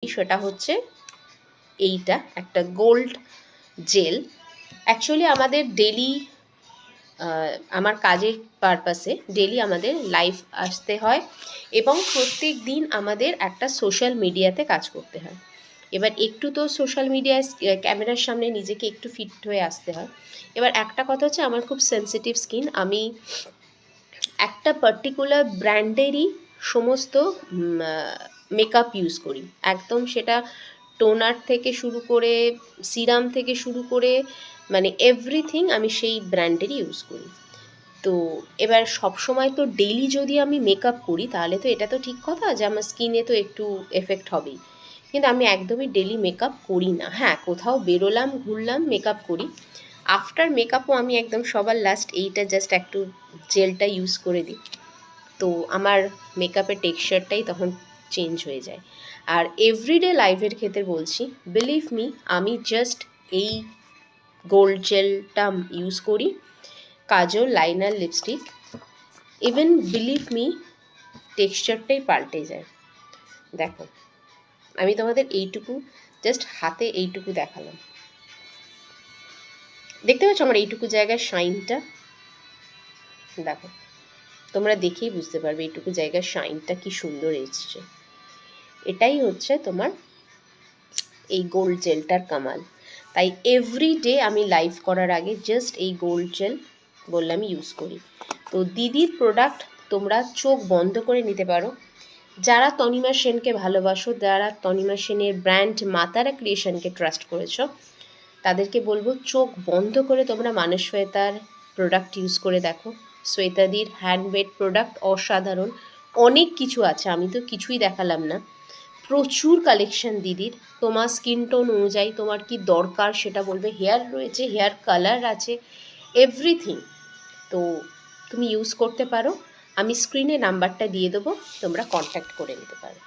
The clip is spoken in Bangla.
সেটা হচ্ছে এইটা একটা গোল্ড জেল। অ্যাকচুয়ালি আমাদের ডেলি আমার কাজের পারপাসে ডেলি আমাদের লাইভ আসতে হয় এবং প্রত্যেক দিন আমাদের একটা সোশ্যাল মিডিয়াতে কাজ করতে হয়। এবার একটু তো সোশ্যাল মিডিয়ায় ক্যামেরার সামনে নিজেকে একটু ফিট হয়ে আসতে হয়। এবার একটা কথা হচ্ছে আমার খুব সেনসিটিভ স্কিন, আমি একটা পার্টিকুলার ব্র্যান্ডেরই সমস্ত মেকআপ ইউজ করি, একদম সেটা টোনার থেকে শুরু করে সিরাম থেকে শুরু করে মানে এভরিথিং আমি সেই ব্র্যান্ডেরই ইউজ করি। তো এবার সবসময় তো ডেইলি যদি আমি মেকআপ করি তাহলে তো এটা তো ঠিক কথা যে আমার স্কিনে তো একটু এফেক্ট হবেই, কিন্তু আমি একদমই ডেইলি মেকআপ করি না। হ্যাঁ, কোথাও বেরোলাম ঘুরলাম মেকআপ করি। আফটার মেকআপও আমি একদম সবার লাস্ট এইটা জাস্ট একটু জেলটা ইউজ করে দিই, তো আমার মেকআপের টেক্সচারটাই তখন চেঞ্জ হয়ে যায়। আর এভরিডে লাইফের ক্ষেত্রে বলছি, বিলিভ মি, আমি জাস্ট এই গোল্ড জেলটা ইউজ করি, kajal, liner, lipstick, even believe me টেক্সচারটাই পাল্টে যায়। দেখো, আমি তোমাদের এইটুকু জাস্ট হাতে এইটুকু দেখালাম, দেখতে পাচ্ছ আমার এইটুকু জায়গার শাইনটা? দেখো, তোমরা দেখেই বুঝতে পারবে এইটুকু জায়গার শাইনটা কি সুন্দর এসছে। এটাই হচ্ছে তোমার এই গোল্ড জেলটার কামাল। তাই এভরিডে আমি লাইভ করার আগে জাস্ট এই গোল্ড জেল বললাম ইউজ করি। তো দিদির প্রোডাক্ট তোমরা চোখ বন্ধ করে নিতে পারো। যারা তনিমা সেনকে ভালোবাসো, যারা তনিমা সেনের ব্র্যান্ড মাতারা ক্রিয়েশনকে ট্রাস্ট করেছো, তাদেরকে বলবো চোখ বন্ধ করে তোমরা মানস শ্বেতার প্রোডাক্ট ইউজ করে দেখো। শ্বেতাদির হ্যান্ডমেড প্রোডাক্ট অসাধারণ, অনেক কিছু আছে, আমি তো কিছুই দেখালাম না। প্রচুর কালেকশন দিদির, তোমার স্কিন টোন অনুযায়ী তোমার কি দরকার সেটা বলবে, হেয়ার রয়েছে, হেয়ার কালার আছে, এভরিথিং। তো তুমি ইউজ করতে পারো, আমি স্ক্রিনে নাম্বারটা দিয়ে দেবো, তোমরা কন্ট্যাক্ট করে নিতে পারো।